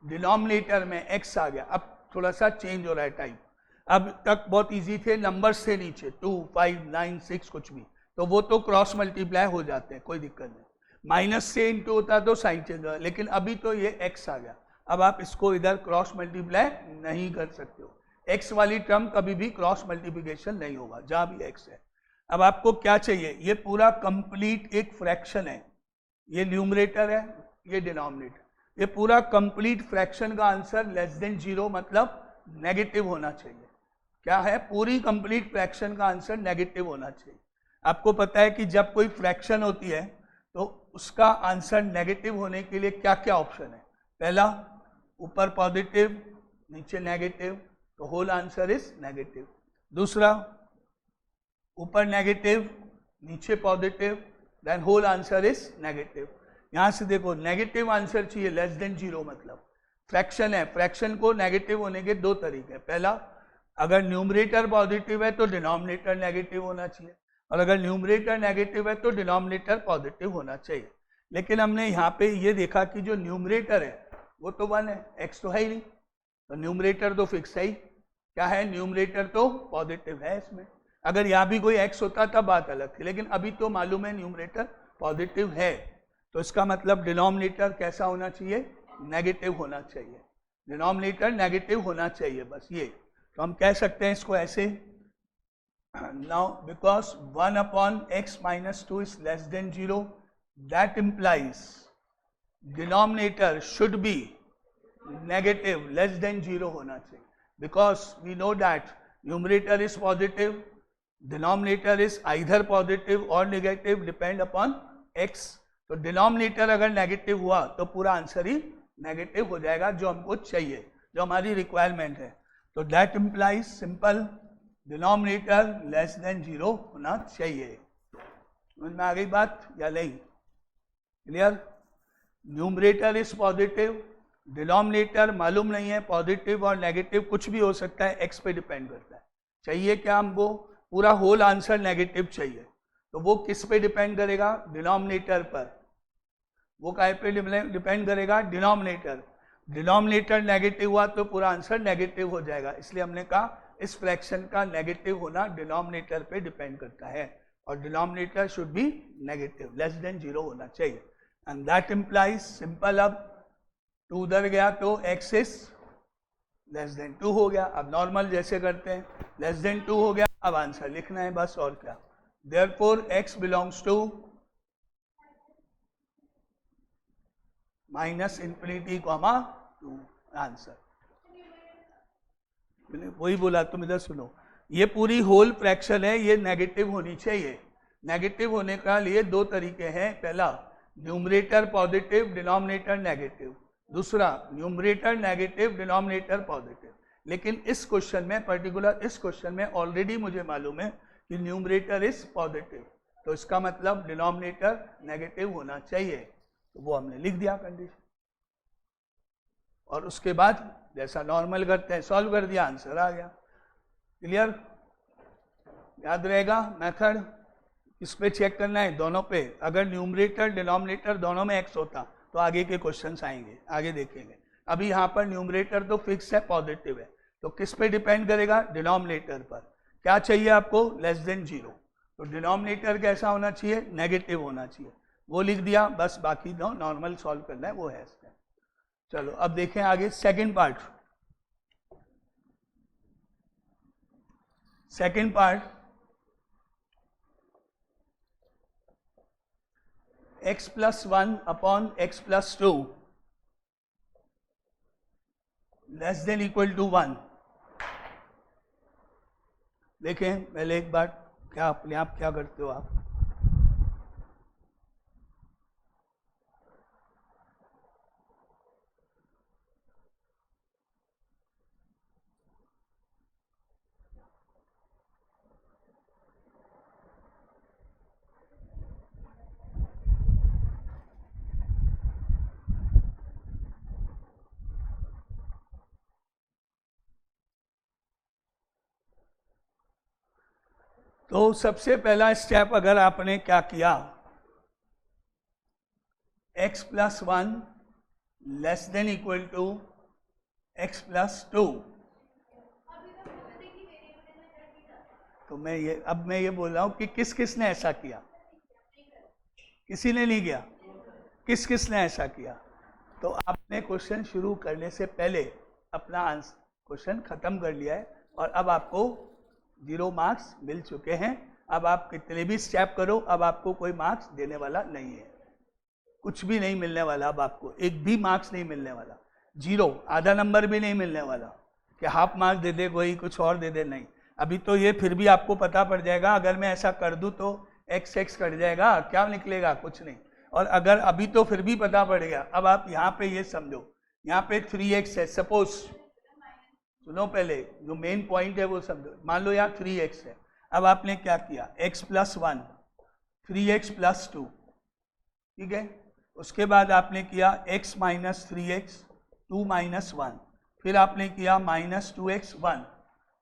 डिनोमिनेटर में x आ गया, अब थोड़ा सा चेंज हो रहा है टाइप। अब तक बहुत इजी थे, नंबर्स थे नीचे 2 5 9 6 कुछ भी, तो वो तो क्रॉस मल्टीप्लाई हो जाते हैं, कोई दिक्कत नहीं। माइनस से इंटू होता तो साइन चेंज होगा, लेकिन अभी तो ये x आ गया। अब आप इसको इधर क्रॉस मल्टीप्लाई नहीं कर सकते हो, x वाली टर्म कभी भी क्रॉस मल्टीप्लिकेशन नहीं होगा जहां भी x है। अब आपको क्या चाहिए, ये पूरा कंप्लीट एक फ्रैक्शन है, ये न्यूमरेटर है, ये डिनोमिनेटर, ये पूरा कंप्लीट फ्रैक्शन का आंसर लेस देन 0 मतलब नेगेटिव होना चाहिए। क्या है, पूरी कंप्लीट फ्रैक्शन का आंसर नेगेटिव होना चाहिए। आपको पता है कि जब कोई फ्रैक्शन होती है तो उसका आंसर नेगेटिव होने के लिए क्या क्या ऑप्शन है। पहला, ऊपर पॉजिटिव नीचे नेगेटिव, तो होल आंसर इज नेगेटिव। दूसरा, ऊपर नेगेटिव नीचे positive, then whole answer is negative. यहाँ से देखो नेगेटिव आंसर चाहिए लेस देन 0 मतलब। फ्रैक्शन है, फ्रैक्शन को नेगेटिव होने के दो तरीके हैं। पहला, अगर न्यूमरेटर पॉजिटिव है तो डिनोमिनेटर नेगेटिव होना चाहिए, और अगर न्यूमरेटर नेगेटिव है तो डिनोमिनेटर पॉजिटिव होना चाहिए। लेकिन हमने यहाँ पे ये देखा कि जो न्यूमरेटर है वो तो 1 है, x तो है ही नहीं, तो न्यूमरेटर तो फिक्स है ही। क्या है, न्यूमरेटर तो पॉजिटिव है इसमें। अगर यहाँ भी कोई x होता तब बात अलग थी, लेकिन अभी तो मालूम है न्यूमरेटर पॉजिटिव है, तो इसका मतलब डिनोमिनेटर कैसा होना चाहिए, नेगेटिव होना चाहिए। डिनोमिनेटर नेगेटिव होना चाहिए, बस ये। तो हम कह सकते हैं इसको ऐसे, now because 1/x - 2 is less than 0, that implies denominator should be negative, less than 0 होना चाहिए, because we know that numerator is positive, denominator is either positive or negative depend upon x। तो डिनोमिनेटर अगर negative हुआ तो पूरा answer ही negative हो जाएगा, जो हमको चाहिए, जो हमारी रिक्वायरमेंट है। तो that implies simple denominator less than 0 होना चाहिए। समझ में आ गई बात या नहीं? Clear? Numerator is positive, denominator मालूम नहीं है, पॉजिटिव और नेगेटिव कुछ भी हो सकता है, एक्स पे डिपेंड करता है। चाहिए क्या हमको? पूरा होल आंसर नेगेटिव चाहिए, तो वो किस पे डिपेंड करेगा? डिनोमिनेटर पर। वो काय पे डिपेंड करेगा? डिनोमिनेटर। डिनोमिनेटर नेगेटिव हुआ तो पूरा आंसर नेगेटिव हो जाएगा, इसलिए हमने कहा इस फ्रैक्शन का नेगेटिव होना डिनोमिनेटर पे डिपेंड करता है, और denominator should be negative, less than 0 होना चाहिए। एंड दैट इम्प्लाइज सिंपल, अब 2 उधर गया तो x इज लेस देन 2 हो गया। अब नॉर्मल जैसे करते हैं, लेस देन 2 हो गया, अब आंसर लिखना है बस, और क्या। Therefore x belongs to -∞, -2 answer. वही बोला, तुम इधर सुनो, ये पूरी होल फ्रैक्शन है, ये नेगेटिव होनी चाहिए। नेगेटिव होने का लिए दो तरीके हैं, पहला न्यूमरेटर पॉजिटिव, डिनोमिनेटर नेगेटिव, दूसरा न्यूमरेटर नेगेटिव, डिनोमिनेटर पॉजिटिव। लेकिन इस क्वेश्चन में, पर्टिकुलर इस क्वेश्चन में ऑलरेडी मुझे मालूम है कि न्यूमरेटर इज पॉजिटिव, तो इसका मतलब डिनोमिनेटर नेगेटिव होना चाहिए, तो वो हमने लिख दिया कंडीशन, और उसके बाद जैसा नॉर्मल करते हैं सॉल्व कर दिया, आंसर आ गया। क्लियर? याद रहेगा मेथड? किस पे चेक करना है? दोनों पे। अगर न्यूमरेटर डिनोमिनेटर दोनों में x होता तो आगे के क्वेश्चंस आएंगे, आगे देखेंगे। अभी यहाँ पर न्यूमरेटर तो फिक्स है, पॉजिटिव है, तो किस पे डिपेंड करेगा? डिनोमिनेटर पर। क्या चाहिए आपको? लेस देन 0, तो डिनोमिनेटर कैसा होना चाहिए? नेगेटिव होना चाहिए, वो लिख दिया बस। बाकी नॉर्मल सॉल्व करना है, वो है इसमें। चलो अब देखें आगे second part. Second part, x + 1/x + 2 less than equal to 1। देखें पहले एक बार, क्या अपने आप क्या करते हो आप? तो सबसे पहला स्टेप अगर आपने क्या किया, x + 1 less than equal to x + 2। तो अब मैं ये बोल रहा हूं कि किस किस ने ऐसा किया? किसी ने नहीं किया। किस किस ने ऐसा किया? तो आपने क्वेश्चन शुरू करने से पहले अपना क्वेश्चन खत्म कर लिया है, और अब आपको 0 मार्क्स मिल चुके हैं। अब आप कितने भी स्टेप करो, अब आपको कोई मार्क्स देने वाला नहीं है, कुछ भी नहीं मिलने वाला। अब आपको एक भी मार्क्स नहीं मिलने वाला, 0, आधा नंबर भी नहीं मिलने वाला कि हाफ मार्क्स दे दे कोई, कुछ और दे दे, नहीं। अभी तो ये फिर भी आपको पता पड़ जाएगा, अगर मैं ऐसा कर दूं तो x कट जाएगा, क्या निकलेगा? कुछ नहीं। और अगर अभी तो फिर भी पता पड़ गया, अब आप यहाँ पे ये समझो, यहाँ पे 3x है, सपोज, सुनो पहले, जो मेन पॉइंट है वो समझो। मान लो यहाँ 3x है, अब आपने क्या किया? x + 1, 3x + 2, ठीक है। उसके बाद आपने किया x - 3x 2 माइनस 1, फिर आपने किया माइनस 2x 1,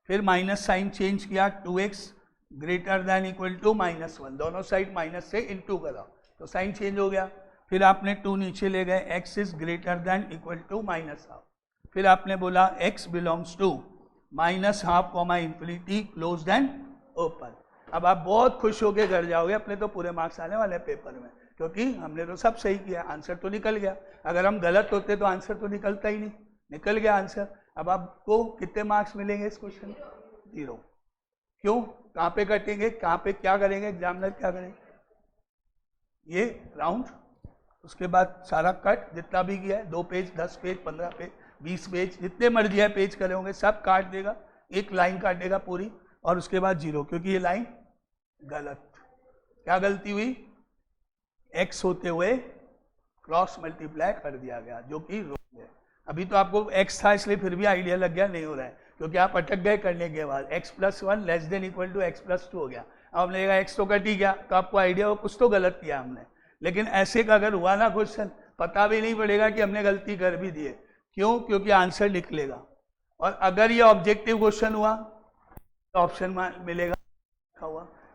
फिर माइनस साइन चेंज किया 2x greater than equal to minus 1, दोनों साइड माइनस से इनटू करा तो साइन चेंज हो गया। फिर आपने 2 नीचे ले गए, x is greater than equal to minus half, फिर आपने बोला x belongs to minus half comma infinity close and open. अब आप बहुत खुश होकर घर जाओगे, अपने तो पूरे मार्क्स आने वाले पेपर में, क्योंकि हमने तो सब सही किया, आंसर तो निकल गया। अगर हम गलत होते तो आंसर तो निकलता ही नहीं, निकल गया आंसर। अब आपको कितने मार्क्स मिलेंगे इस क्वेश्चन? 0। क्यों? कहाँ पे कटेंगे, कहाँ पे क्या करेंगे, एग्जामिनर क्या करेंगे? ये राउंड, उसके बाद सारा कट जितना भी किया है, 2 पेज 10 पेज 15 पेज 20 पेज जितने मर्जी है पेज करे होंगे सब काट देगा, एक लाइन काटेगा पूरी, और उसके बाद 0, क्योंकि ये लाइन गलत। क्या गलती हुई? x होते हुए क्रॉस मल्टीप्लाई कर दिया गया, जो कि रोंग है। अभी तो आपको x था इसलिए फिर भी आइडिया लग गया, नहीं हो रहा है क्योंकि आप अटक गए करने के बाद। x plus 1 less than equal to x plus 2 हो गया। अब हमने कहा x तो कट ही गया, तो आपको आइडिया हो कुछ तो गलत किया हमने। लेकिन ऐसे का अगर हुआ ना क्वेश्चन, पता भी नहीं पड़ेगा कि हमने गलती कर भी दी है। क्यों? क्योंकि आंसर निकलेगा। और अगर ये ऑब्जेक्टिव क्वेश्चन हुआ तो ऑप्शन मिलेगा,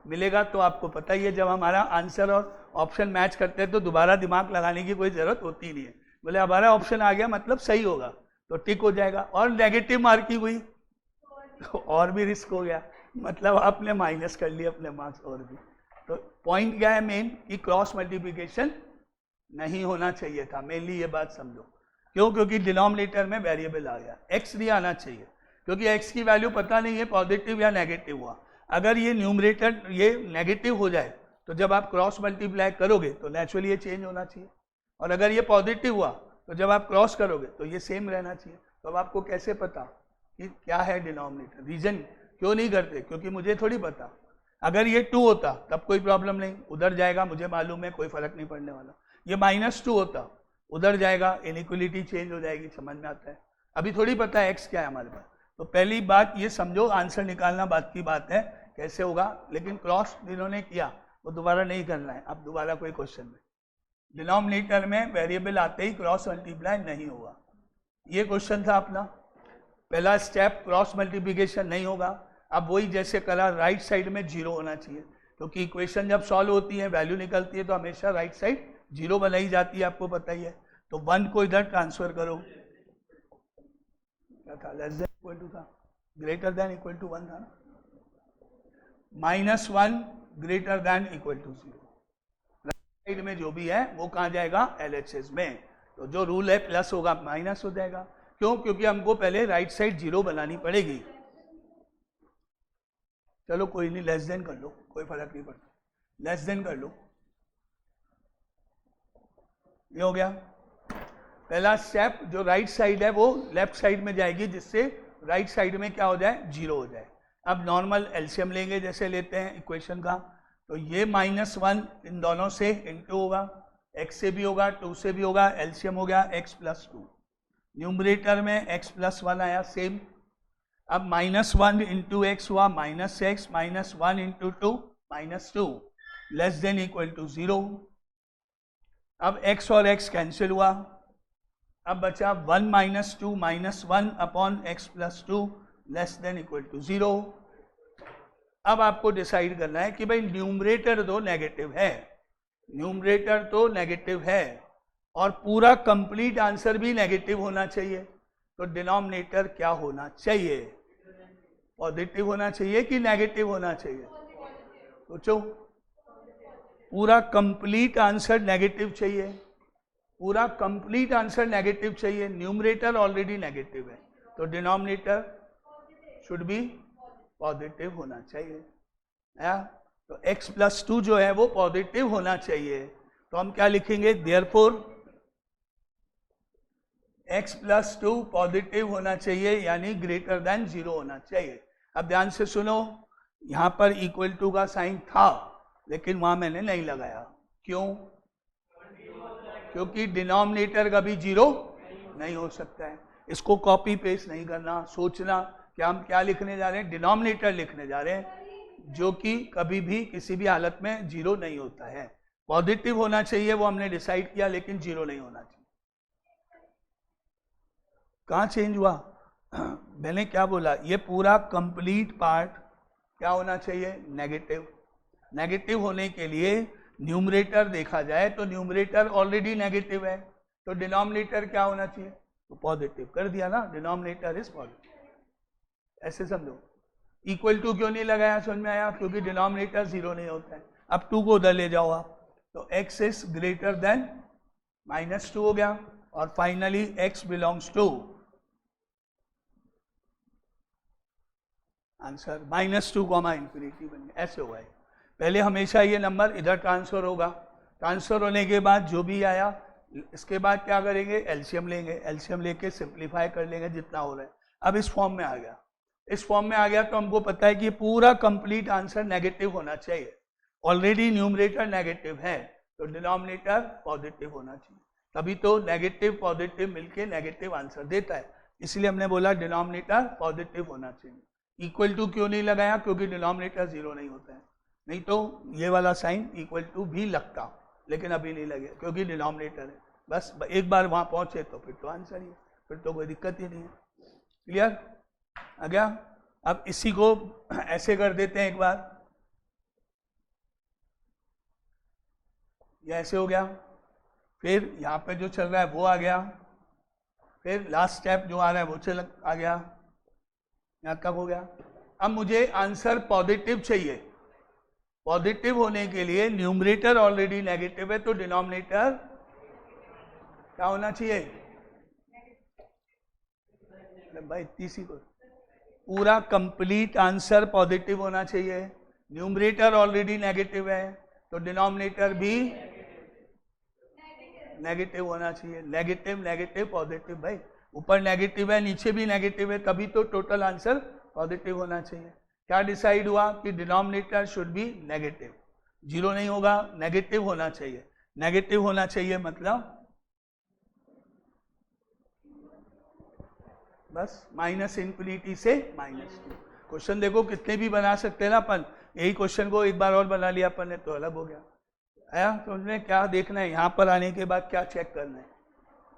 मिलेगा तो आपको पता ही है, जब हमारा आंसर और ऑप्शन मैच करते हैं तो दोबारा दिमाग लगाने की कोई जरूरत होती नहीं है। बोले हमारा ऑप्शन आ गया मतलब सही होगा, तो टिक हो जाएगा। और नेगेटिव मार्किंग हुई तो और भी रिस्क हो गया, मतलब आपने माइनस कर लिया अपने मार्क्स और भी। तो पॉइंट क्या है मेन, कि क्रॉस मल्टीप्लिकेशन नहीं होना चाहिए था, मेनली ये बात समझो। क्यों? क्योंकि डिनोमिनेटर में वेरिएबल आ गया, x नहीं आना चाहिए, क्योंकि x की वैल्यू पता नहीं है पॉजिटिव या नेगेटिव हुआ। अगर ये न्यूमरेटर ये नेगेटिव हो जाए तो जब आप क्रॉस मल्टीप्लाई करोगे तो नेचुरली ये चेंज होना चाहिए, और अगर ये पॉजिटिव हुआ तो जब आप क्रॉस करोगे तो ये सेम रहना चाहिए। तो अब आपको कैसे पता कि क्या है डिनोमिनेटर? रीजन क्यों नहीं करते? क्योंकि मुझे थोड़ी पता। अगर ये 2 होता तब कोई प्रॉब्लम नहीं, उधर जाएगा, मुझे मालूम है, कोई फर्क नहीं पड़ने वाला। ये -2 होता, उधर जाएगा, इनइक्वलिटी चेंज हो जाएगी, समझ में आता है। अभी थोड़ी पता है x क्या है हमारे पास। तो पहली बात ये समझो, आंसर निकालना बात की बात है, कैसे होगा। लेकिन क्रॉस जिन्होंने किया वो दोबारा नहीं करना है। अब दोबारा कोई क्वेश्चन में डिनोमिनेटर में वेरिएबल आते ही क्रॉस मल्टीप्लाई नहीं होगा। ये क्वेश्चन था अपना पहला स्टेप, क्रॉस मल्टीप्लिकेशन नहीं होगा। अब वही जैसे करा, राइट साइड में 0 होना चाहिए, क्योंकि इक्वेशन जब सॉल्व होती है वैल्यू निकलती है तो हमेशा राइट साइड 0 बनाई जाती है, आपको पता ही है। तो 1 को इधर ट्रांसफर करो, क्या था, लेस देन इक्वल टू था, ग्रेटर देन इक्वल टू 1 था ना, -1 greater than equal to 0। Right side में जो भी है वो कहाँ जाएगा? LHS में। तो जो रूल है प्लस होगा माइनस हो जाएगा। क्यों? क्योंकि हमको पहले राइट साइड 0 बनानी पड़ेगी। चलो कोई नहीं, लेस देन कर लो, कोई फर्क नहीं पड़ता, लेस देन कर लो। ये हो गया पहला स्टेप। जो राइट साइड है वो लेफ्ट साइड में जाएगी, जिससे राइट साइड में क्या हो जाए? 0 हो जाए। अब नॉर्मल एलसीएम लेंगे, जैसे लेते हैं इक्वेशन का, तो ये -1 इन दोनों से इंटू होगा, x से भी होगा 2 से भी होगा, एलसीएम हो गया x + 2। न्यूमरेटर में x + 1 आया सेम। अब -1 इंटू x हुआ -x, -1 into 2 -2, less than equal to 0। अब x और x कैंसिल हुआ, अब बचा 1 - 2 -1 upon x + 2 less than equal to 0। अब आपको डिसाइड करना है कि भाई न्यूमरेटर तो नेगेटिव है, न्यूमरेटर तो नेगेटिव है और पूरा कंप्लीट आंसर भी नेगेटिव होना चाहिए, तो डिनोमिनेटर क्या होना चाहिए? पॉजिटिव होना चाहिए कि नेगेटिव होना चाहिए? सोचो, पूरा कंप्लीट आंसर नेगेटिव चाहिए, पूरा कंप्लीट आंसर नेगेटिव चाहिए। न्यूमरेटर ऑलरेडी नेगेटिव है, तो डिनोमिनेटर शुड बी पॉजिटिव होना चाहिए। तो x + 2 जो है वो पॉजिटिव होना चाहिए, तो हम क्या लिखेंगे? देयरफॉर x + 2 पॉजिटिव होना चाहिए, यानी ग्रेटर देन 0 होना चाहिए। अब ध्यान से सुनो, यहां पर इक्वल टू का साइन था लेकिन वहां मैंने नहीं लगाया। क्यों? क्योंकि डिनोमिनेटर कभी 0 नहीं हो सकता है। इसको कॉपी पेस्ट नहीं करना, सोचना कि हम क्या लिखने जा रहे हैं, डिनोमिनेटर लिखने जा रहे हैं, जो कि कभी भी किसी भी हालत में 0 नहीं होता है। पॉजिटिव होना चाहिए वो हमने डिसाइड किया, लेकिन 0 नहीं होना चाहिए। कहाँ चेंज हुआ? मैंने क्या बोला, ये पूरा कंप्लीट पार्ट क्या होना चाहिए? नेगेटिव। नेगेटिव होने के लिए न्यूमरेटर देखा जाए तो न्यूमरेटर ऑलरेडी नेगेटिव है, तो डिनोमिनेटर क्या होना चाहिए? तो पॉजिटिव कर दिया ना, डिनोमिनेटर इज पॉजिटिव। ऐसे समझो। इक्वल टू क्यों नहीं लगाया? समझ में आया? क्योंकि डिनोमिनेटर 0 नहीं होता है। अब 2 को उधर ले जाओ आप, तो x इज ग्रेटर देन -2 हो गया, और finally x belongs to answer -2, ∞ बन गया। ऐसे हुआ है। पहले हमेशा ये नंबर इधर ट्रांसफर होगा, ट्रांसफर होने के बाद जो भी आया, इसके बाद क्या करेंगे? एलसीएम लेंगे, एलसीएम लेके सिंप्लीफाई कर लेंगे जितना हो रहा है। अब इस फॉर्म में आ गया, इस फॉर्म में आ गया तो हमको पता है कि पूरा कंप्लीट आंसर नेगेटिव होना चाहिए। ऑलरेडी न्यूमरेटर नेगेटिव है तो डिनोमिनेटर पॉजिटिव होना चाहिए, तभी तो नेगेटिव पॉजिटिव मिलके नेगेटिव आंसर देता है। इसलिए हमने बोला डिनोमिनेटर पॉजिटिव होना चाहिए। इक्वल टू क्यों नहीं लगाया? क्योंकि डिनोमिनेटर 0 नहीं होता है, नहीं तो ये वाला साइन इक्वल टू भी लगता, लेकिन अभी नहीं लगे क्योंकि डिनोमिनेटर है। बस एक बार वहां पहुंचे तो फिर तो आंसर ही है, फिर तो कोई दिक्कत ही नहीं है। क्लियर आ गया? अब इसी को ऐसे कर देते हैं एक बार, ये ऐसे हो गया, फिर यहाँ पे जो चल रहा है वो आ गया, फिर लास्ट स्टेप जो आ रहा है वो चल आ गया, यहाँ तक हो गया। अब मुझे आंसर पॉजिटिव चाहिए। पॉजिटिव होने के लिए न्यूमरेटर ऑलरेडी नेगेटिव है तो डिनोमिनेटर क्या होना चाहिए? भाई तीसरी को पूरा कंप्लीट आंसर पॉजिटिव होना चाहिए। न्यूमरेटर ऑलरेडी नेगेटिव है तो डिनोमिनेटर भी नेगेटिव होना चाहिए। नेगेटिव नेगेटिव पॉजिटिव, भाई ऊपर नेगेटिव है नीचे भी नेगेटिव है, तभी तो टोटल आंसर पॉजिटिव होना चाहिए। क्या डिसाइड हुआ कि डिनोमिनेटर शुड बी नेगेटिव, 0 नहीं होगा, नेगेटिव होना चाहिए। नेगेटिव होना चाहिए मतलब बस -∞ से -2। क्वेश्चन देखो कितने भी बना सकते हैं ना अपन, यही क्वेश्चन को एक बार और बना लिया अपन ने तो अलग हो गया। आया समझ में? क्या देखना है यहाँ पर आने के बाद, क्या चेक करना है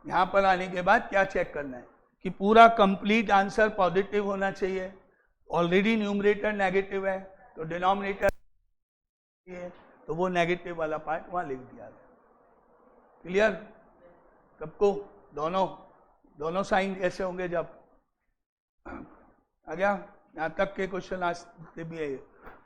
यहाँ पर आने के बाद, क्या चेक करना है कि पूरा कंप्लीट आंसर पॉजिटिव होना चाहिए। ऑलरेडी न्यूमरेटर नेगेटिव है तो डिनोमिनेटर तो वो नेगेटिव वाला पार्ट वहां लिख दिया गया। क्लियर? सबको दोनों साइन ऐसे होंगे जब आ गया। यहाँ तक के क्वेश्चन आज भी है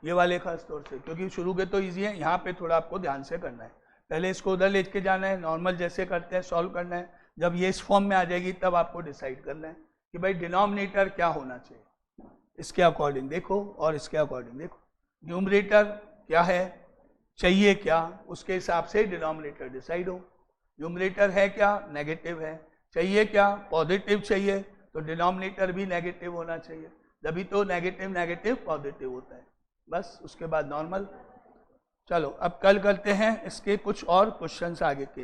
ये वाले खास तौर से, क्योंकि शुरू के तो इजी है, यहाँ पे थोड़ा आपको ध्यान से करना है। पहले इसको उधर लेके जाना है, नॉर्मल जैसे करते हैं सॉल्व करना है। जब ये इस फॉर्म में आ जाएगी तब आपको डिसाइड करना है कि भाई डिनोमिनेटर क्या होना चाहिए, इसके अकॉर्डिंग देखो और इसके अकॉर्डिंग देखो। न्यूमरेटर क्या है, चाहिए क्या, उसके हिसाब से डिनोमिनेटर डिसाइड हो। न्यूमरेटर है क्या? नेगेटिव है। चाहिए क्या? पॉजिटिव चाहिए, तो डिनोमिनेटर भी नेगेटिव होना चाहिए, तभी तो नेगेटिव नेगेटिव पॉजिटिव होता है। बस उसके बाद नॉर्मल। चलो अब कल करते हैं इसके कुछ और क्वेश्चंस आगे के।